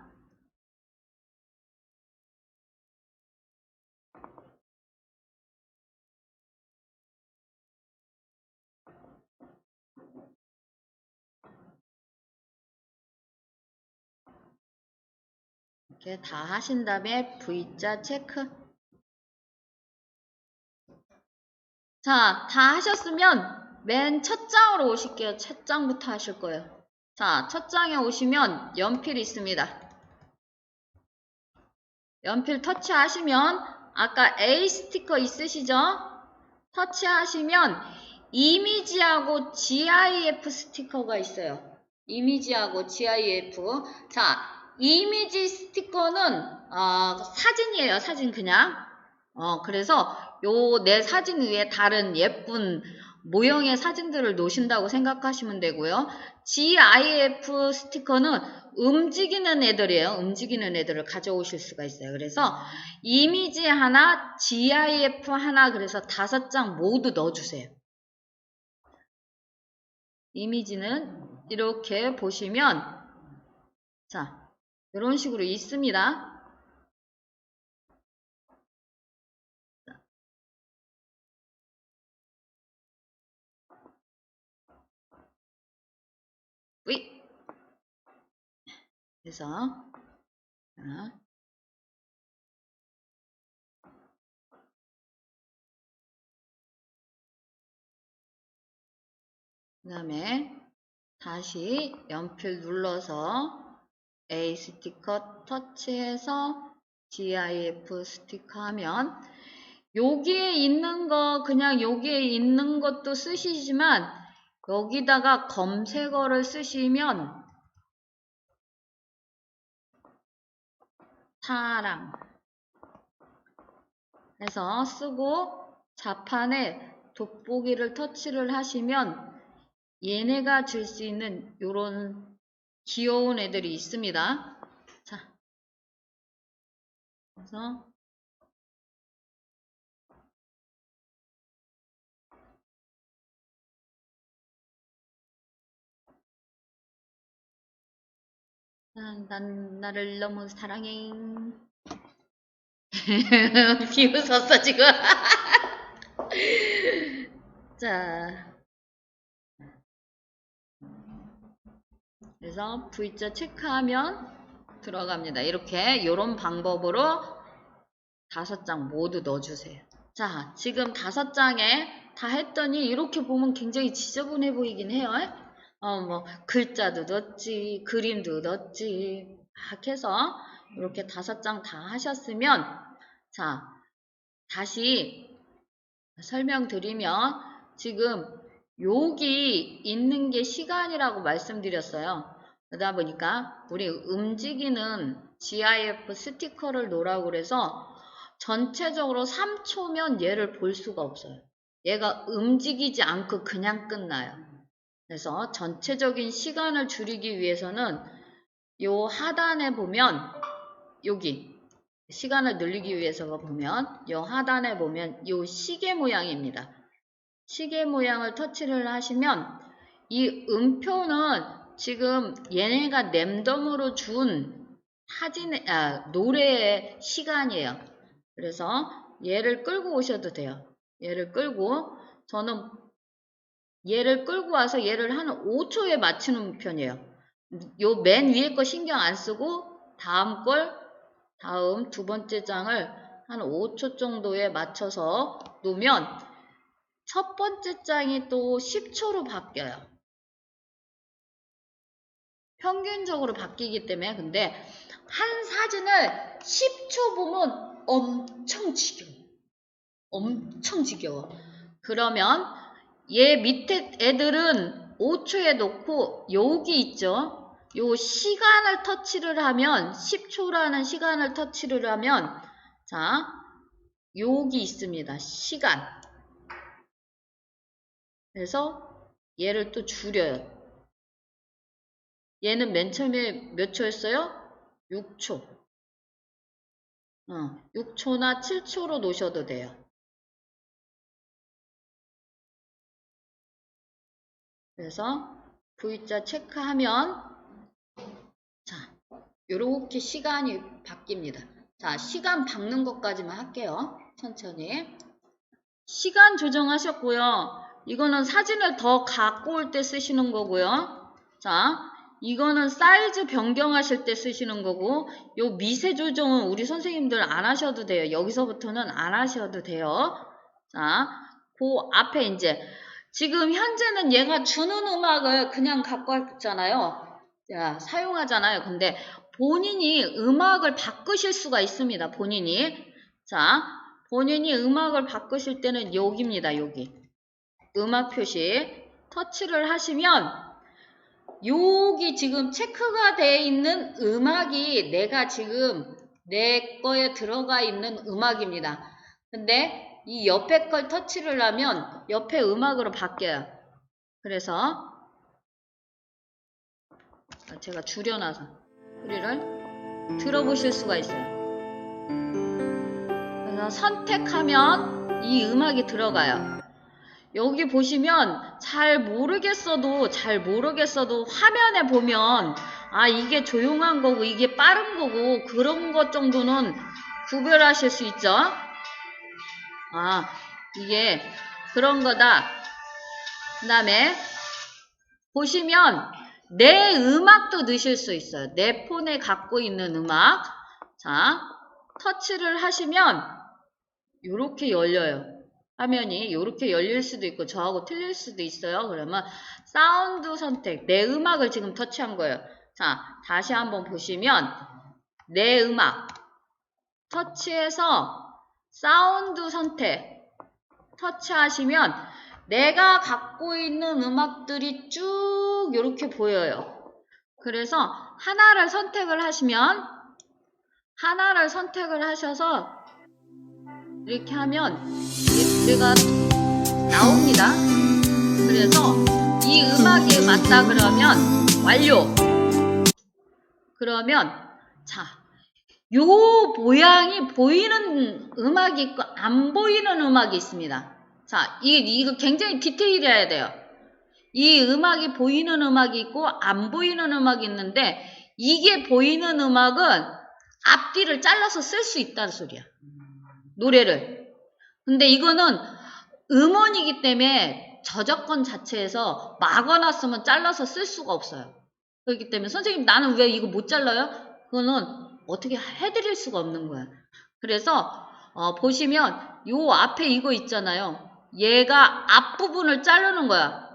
이렇게 다 하신 다음에 V자 체크. 자, 다 하셨으면 맨 첫 장으로 오실게요. 첫 장부터 하실 거예요. 자, 첫 장에 오시면 연필이 있습니다. 연필 터치하시면 아까 A 스티커 있으시죠? 터치하시면 이미지하고 GIF 스티커가 있어요. 이미지하고 GIF. 자, 이미지 스티커는 사진이에요. 사진 그냥. 그래서 요 내 사진 위에 다른 예쁜 모형의 사진들을 놓으신다고 생각하시면 되고요. GIF 스티커는 움직이는 애들이에요. 움직이는 애들을 가져오실 수가 있어요. 그래서 이미지 하나, GIF 하나, 그래서 5장 모두 넣어주세요. 이미지는 이렇게 보시면 자, 이런 식으로 있습니다. 그래서 그 다음에 다시 연필 눌러서 A 스티커 터치해서 GIF 스티커 하면 여기에 있는 거 그냥 여기에 있는 것도 쓰시지만 여기다가 검색어를 쓰시면 사랑 해서 쓰고 자판에 돋보기를 터치를 하시면 얘네가 줄 수 있는 요런 귀여운 애들이 있습니다. 자, 그래서 난 나를 너무 사랑해. 비웃었어 지금. 자, 그래서 V자 체크하면 들어갑니다. 이렇게 요런 방법으로 5장 모두 넣어주세요. 자, 지금 5장에 다 했더니 이렇게 보면 굉장히 지저분해 보이긴 해요. 뭐 글자도 넣었지, 그림도 넣었지 막 해서 이렇게 5장 다 하셨으면, 자, 다시 설명드리면 지금 여기 있는 게 시간이라고 말씀드렸어요. 그러다 보니까 우리 움직이는 GIF 스티커를 놓으라고 그래서 전체적으로 3초면 얘를 볼 수가 없어요. 얘가 움직이지 않고 그냥 끝나요. 그래서 전체적인 시간을 줄이기 위해서는 요 하단에 보면 여기 시간을 늘리기 위해서 보면 요 하단에 보면 요 시계 모양입니다. 시계 모양을 터치를 하시면 이 음표는 지금 얘네가 랜덤으로 준 노래의 시간이에요. 그래서 얘를 끌고 오셔도 돼요. 얘를 끌고, 저는 얘를 끌고 와서 얘를 한 5초에 맞추는 편이에요. 요 맨 위에 거 신경 안 쓰고 다음 두 번째 장을 한 5초 정도에 맞춰서 놓으면 첫 번째 장이 또 10초로 바뀌어요. 평균적으로 바뀌기 때문에. 근데 한 사진을 10초 보면 엄청 지겨워. 그러면 얘 밑에 애들은 5초에 놓고 여기 있죠. 요 시간을 터치를 하면 10초라는 시간을 터치를 하면, 자, 여기 있습니다. 시간. 그래서 얘를 또 줄여요. 얘는 맨 처음에 몇 초였어요? 6초. 6초나 7초로 놓으셔도 돼요. 그래서 V자 체크하면, 자, 요렇게 시간이 바뀝니다. 자, 시간 바뀌는 것까지만 할게요. 천천히. 시간 조정하셨고요. 이거는 사진을 더 갖고 올 때 쓰시는 거고요. 자, 이거는 사이즈 변경하실 때 쓰시는 거고, 요 미세 조정은 우리 선생님들 안 하셔도 돼요. 여기서부터는 안 하셔도 돼요. 자, 그 앞에 이제 지금 현재는 얘가 주는 음악을 그냥 갖고 왔잖아요. 자, 사용하잖아요. 근데 본인이 음악을 바꾸실 수가 있습니다. 본인이. 자, 본인이 음악을 바꾸실 때는 여기입니다. 여기. 음악 표시 터치를 하시면 여기 지금 체크가 되어 있는 음악이 내가 지금 내 거에 들어가 있는 음악입니다. 근데 이 옆에 걸 터치를 하면 옆에 음악으로 바뀌어요. 그래서 제가 줄여놔서 소리를 들어보실 수가 있어요. 그래서 선택하면 이 음악이 들어가요. 여기 보시면 잘 모르겠어도 화면에 보면 이게 조용한 거고 이게 빠른 거고 그런 것 정도는 구별하실 수 있죠. 이게 그런 거다. 그 다음에 보시면 내 음악도 넣으실 수 있어요. 내 폰에 갖고 있는 음악. 자, 터치를 하시면 이렇게 열려요. 화면이 이렇게 열릴 수도 있고 저하고 틀릴 수도 있어요. 그러면 사운드 선택, 내 음악을 지금 터치한 거예요. 자, 다시 한번 보시면 내 음악 터치해서 사운드 선택 터치하시면 내가 갖고 있는 음악들이 쭉 이렇게 보여요. 그래서 하나를 선택을 하시면 하나를 선택을 하셔서 이렇게 하면 얘가 나옵니다. 그래서 이 음악이 맞다 그러면 완료. 그러면 자, 요 모양이 보이는 음악이 있고 안 보이는 음악이 있습니다. 자, 이거 굉장히 디테일해야 돼요. 이 음악이 보이는 음악이 있고 안 보이는 음악이 있는데 이게 보이는 음악은 앞뒤를 잘라서 쓸 수 있다는 소리야. 노래를. 근데 이거는 음원이기 때문에 저작권 자체에서 마거나 쓰면 잘라서 쓸 수가 없어요. 그렇기 때문에 선생님 나는 왜 이거 못 잘라요? 그거는 어떻게 해드릴 수가 없는 거야. 그래서 보시면 요 앞에 이거 있잖아요. 얘가 앞부분을 자르는 거야.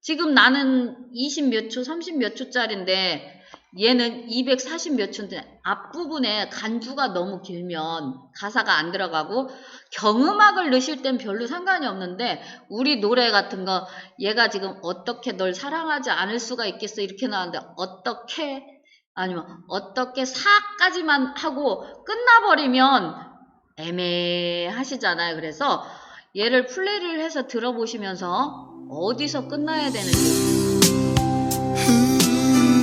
지금 나는 20 몇 초, 30 몇 초짜리인데 얘는 240 몇 초인데 앞부분에 간주가 너무 길면 가사가 안 들어가고 경음악을 넣으실 땐 별로 상관이 없는데 우리 노래 같은 거 얘가 지금 어떻게 널 사랑하지 않을 수가 있겠어 이렇게 나왔는데 어떻게 아니면 어떻게 사까지만 하고 끝나버리면 애매하시잖아요. 그래서 얘를 플레이를 해서 들어보시면서 어디서 끝나야 되는지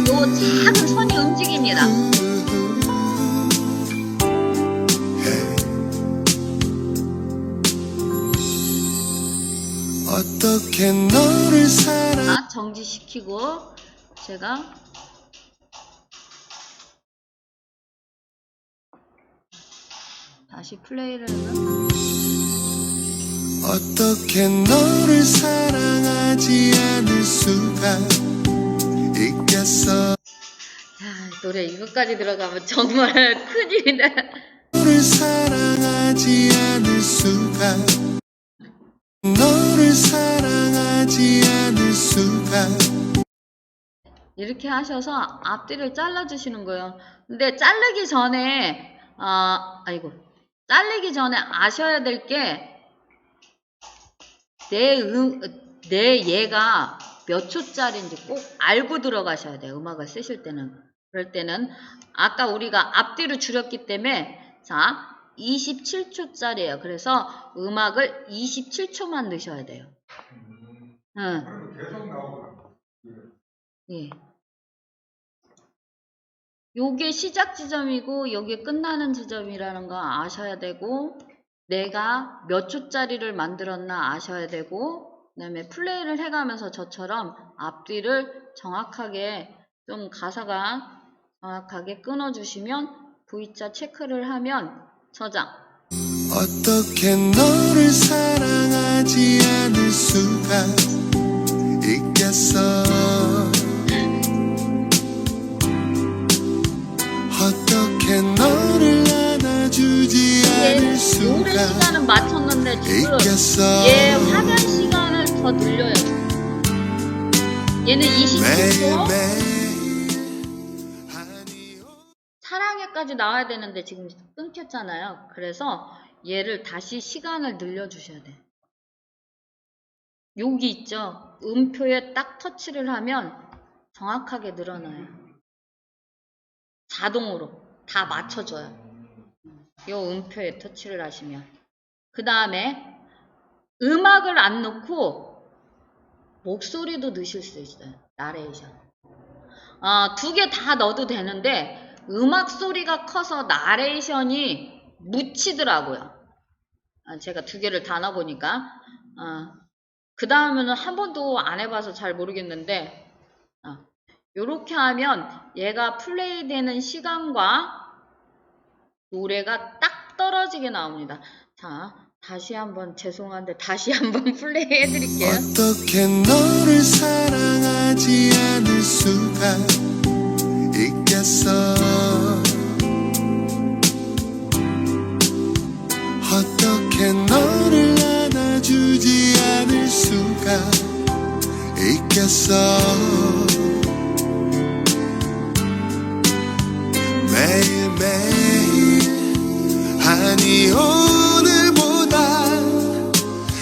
요 작은 선이 움직입니다. 어떻게 너를 사랑 정지시키고 제가 다시 플레이를 하면 어떻게 너를 사랑하지 않을 수가 있겠어. 자, 노래 이거까지 들어가면 정말 큰일이네. 너를 사랑하지 않을 수가 너를 사랑하지 않을 수가 이렇게 하셔서 앞뒤를 잘라주시는 거예요. 근데 자르기 전에 자르기 전에 아셔야 될 게 내 얘가 몇 초짜리인지 꼭 알고 들어가셔야 돼요. 음악을 쓰실 때는. 그럴 때는 아까 우리가 앞뒤로 줄였기 때문에 자 27초짜리예요. 그래서 음악을 27초만 넣으셔야 돼요. 그러면 계속 나오구나. 예. 요게 시작 지점이고 여기 끝나는 지점이라는 거 아셔야 되고 내가 몇 초짜리를 만들었나 아셔야 되고 그 다음에 플레이를 해가면서 저처럼 앞뒤를 정확하게 좀 가사가 정확하게 끊어주시면 V자 체크를 하면 저장. 어떻게 너를 사랑하지 않을 수가 있겠어. 어떻게 너를 안아주지 않을 노래 수가 시간은 맞췄는데 지금 있겠어. 얘 화면 시간을 더 늘려요. 얘는 27초. 사랑해까지 나와야 되는데 지금 끊겼잖아요. 그래서 얘를 다시 시간을 늘려주셔야 돼. 여기 있죠. 음표에 딱 터치를 하면 정확하게 늘어나요. 자동으로 다 맞춰줘요. 요 음표에 터치를 하시면. 그 다음에 음악을 안 넣고 목소리도 넣으실 수 있어요. 나레이션. 두 개 다 넣어도 되는데 음악 소리가 커서 나레이션이 묻히더라고요. 제가 두 개를 다 넣어보니까. 그 다음에는 한 번도 안 해봐서 잘 모르겠는데 요렇게 하면 얘가 플레이 되는 시간과 노래가 딱 떨어지게 나옵니다. 자, 다시 한번 죄송한데 다시 한번 플레이 해드릴게요. 어떻게 너를 사랑하지 않을 수가 있겠어. 어떻게 너를 안아주지 않을 수가 있겠어. 매일매일 아니 오늘보다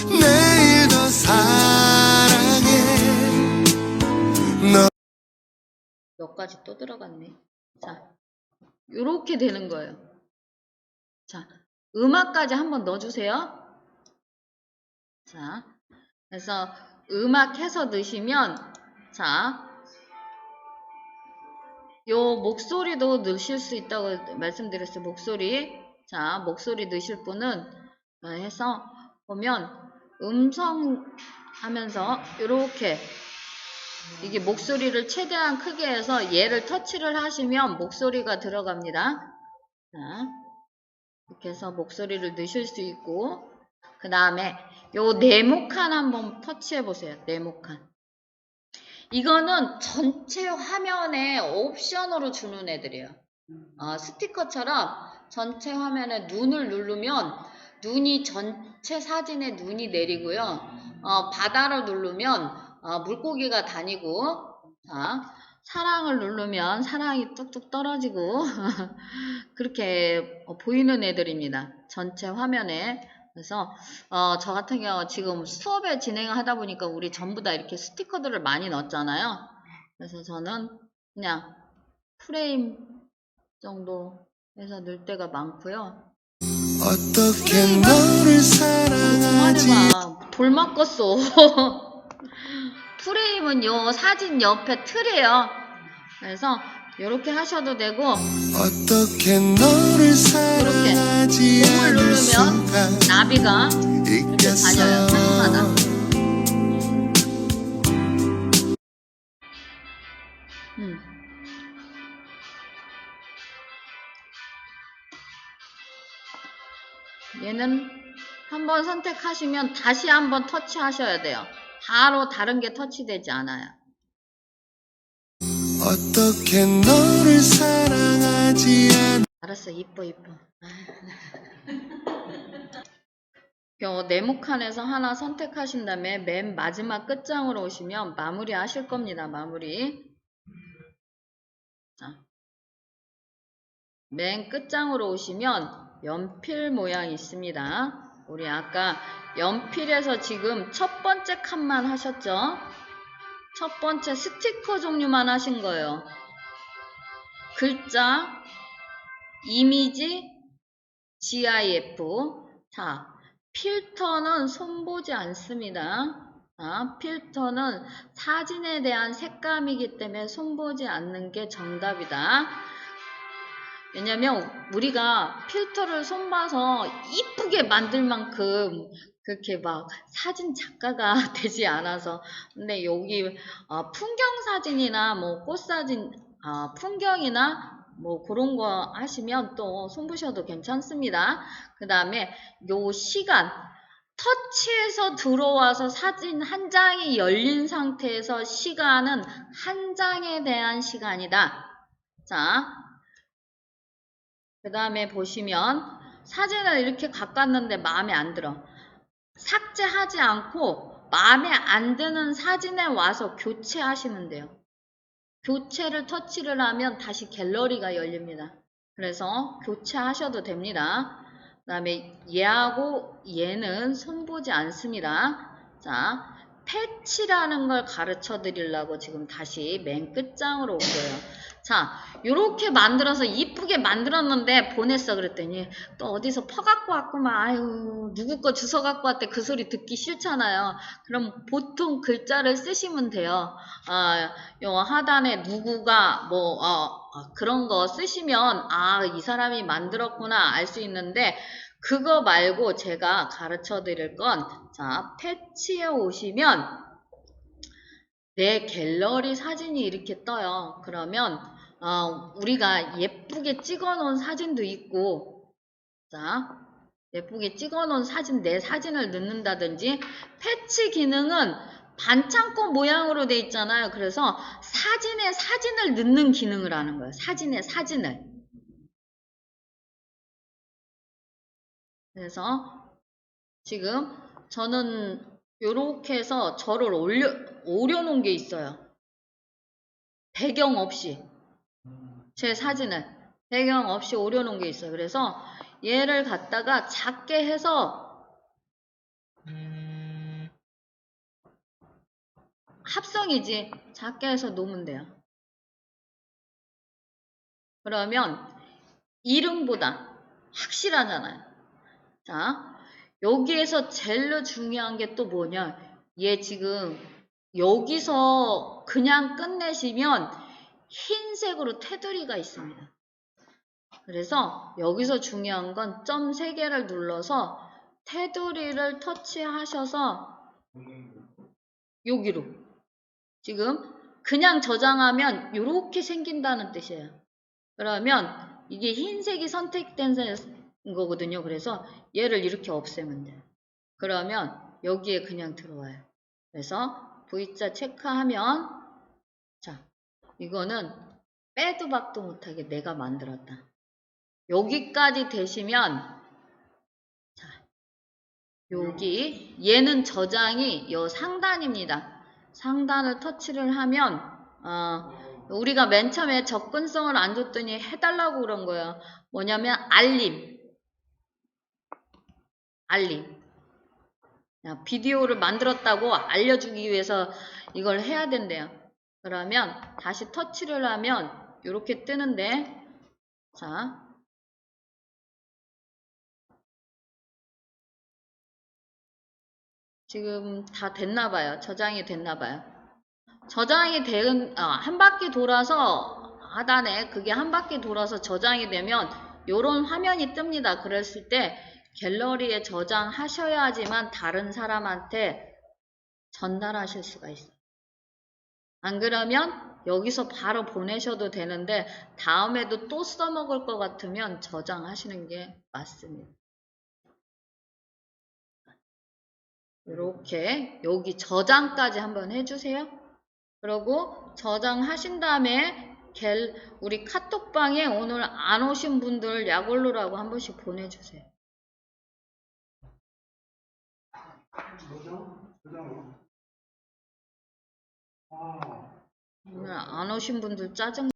내일 더 사랑해. 너 몇 가지 또 들어갔네. 자, 요렇게 되는 거예요. 자, 음악까지 한번 넣어주세요. 자, 그래서 음악 해서 넣으시면, 자, 요 목소리도 넣으실 수 있다고 말씀드렸어요. 목소리. 자, 목소리 넣으실 분은 해서 보면 음성 하면서 이렇게 이게 목소리를 최대한 크게 해서 얘를 터치를 하시면 목소리가 들어갑니다. 자, 이렇게 해서 목소리를 넣으실 수 있고, 그 다음에 요 네모칸 한번 터치해 보세요. 네모칸. 이거는 전체 화면에 옵션으로 주는 애들이에요. 스티커처럼 전체 화면에 눈을 누르면 눈이 전체 사진에 눈이 내리고요. 바다를 누르면 물고기가 다니고, 자, 사랑을 누르면 사랑이 뚝뚝 떨어지고 그렇게 보이는 애들입니다. 전체 화면에. 그래서 저 같은 경우 지금 수업에 진행을 하다 보니까 우리 전부 다 이렇게 스티커들을 많이 넣었잖아요. 그래서 저는 그냥 프레임 정도 해서 넣을 때가 많고요. 어떻게 너를 사랑하지 그만해봐. 돌 맞겠어. 프레임은 요 사진 옆에 틀이에요. 그래서 이렇게 하셔도 되고, 어떻게 너를 사랑하지 공을 않을 누르면 수가 나비가 이렇게 다녀요. 산마다. 얘는 한번 선택하시면 다시 한번 터치하셔야 돼요. 바로 다른 게 터치되지 않아요. 어떻게 너를 사랑하지 않 알았어, 이뻐. 요 네모칸에서 하나 선택하신 다음에 맨 마지막 끝장으로 오시면 마무리 하실 겁니다. 마무리. 자, 맨 끝장으로 오시면 연필 모양이 있습니다. 우리 아까 연필에서 지금 첫 번째 칸만 하셨죠? 첫 번째 스티커 종류만 하신 거예요. 글자, 이미지, GIF. 자, 필터는 손보지 않습니다. 필터는 사진에 대한 색감이기 때문에 손보지 않는 게 정답이다. 왜냐면 우리가 필터를 손봐서 이쁘게 만들 만큼 그렇게 막 사진 작가가 되지 않아서. 근데 여기 풍경 사진이나 뭐 꽃사진, 풍경이나 뭐 그런 거 하시면 또 손보셔도 괜찮습니다. 그 다음에 요 시간, 터치해서 들어와서 사진 한 장이 열린 상태에서 시간은 한 장에 대한 시간이다. 자, 그 다음에 보시면 사진을 이렇게 가꿨는데 마음에 안 들어. 삭제하지 않고 마음에 안 드는 사진에 와서 교체하시면 돼요. 교체를 터치를 하면 다시 갤러리가 열립니다. 그래서 교체하셔도 됩니다. 그 다음에 얘하고 얘는 손보지 않습니다. 자, 패치라는 걸 가르쳐 드리려고 지금 다시 맨 끝장으로 올게요. 자, 요렇게 만들어서 이쁘게 만들었는데 보냈어 그랬더니 또 어디서 퍼갖고 왔구만. 아유, 누구 거 주워 갖고 왔대. 그 소리 듣기 싫잖아요. 그럼 보통 글자를 쓰시면 돼요. 요 하단에 누구가 뭐 그런 거 쓰시면 이 사람이 만들었구나 알 수 있는데, 그거 말고 제가 가르쳐 드릴 건, 자, 패치에 오시면 내 갤러리 사진이 이렇게 떠요. 그러면 우리가 예쁘게 찍어 놓은 사진도 있고, 자, 예쁘게 찍어 놓은 사진, 내 사진을 넣는다든지, 패치 기능은 반창고 모양으로 돼 있잖아요. 그래서 사진에 사진을 넣는 기능을 하는 거예요. 사진에 사진을. 그래서 지금 저는 요렇게 해서 저를 올려놓은 게 있어요. 배경 없이. 제 사진을 배경 없이 올려놓은 게 있어요. 그래서 얘를 갖다가 작게 해서 합성이지 작게 해서 놓으면 돼요. 그러면 이름보다 확실하잖아요. 자, 여기에서 제일 중요한 게 또 뭐냐. 얘 지금 여기서 그냥 끝내시면 흰색으로 테두리가 있습니다. 그래서 여기서 중요한 건 점 3개를 눌러서 테두리를 터치하셔서 여기로 지금 그냥 저장하면 이렇게 생긴다는 뜻이에요. 그러면 이게 흰색이 선택된 거거든요. 그래서 얘를 이렇게 없애면 돼요. 그러면 여기에 그냥 들어와요. 그래서 V자 체크하면 자, 이거는 빼도 박도 못하게 내가 만들었다. 여기까지 되시면 자, 여기 얘는 저장이 요 상단입니다. 상단을 터치를 하면 우리가 맨 처음에 접근성을 안 줬더니 해달라고 그런 거예요. 뭐냐면 알림. 비디오를 만들었다고 알려주기 위해서 이걸 해야 된대요. 그러면 다시 터치를 하면 이렇게 뜨는데 자, 지금 다 됐나봐요. 저장이 됐나봐요. 저장이 된, 한 바퀴 돌아서 하단에 그게 한 바퀴 돌아서 저장이 되면 요런 화면이 뜹니다. 그랬을 때 갤러리에 저장하셔야지만 다른 사람한테 전달하실 수가 있어요. 안 그러면 여기서 바로 보내셔도 되는데 다음에도 또 써먹을 것 같으면 저장하시는 게 맞습니다. 이렇게 여기 저장까지 한번 해주세요. 그리고 저장하신 다음에 우리 카톡방에 오늘 안 오신 분들 약올로라고 한 번씩 보내주세요. 오늘 안 오신 분들 짜증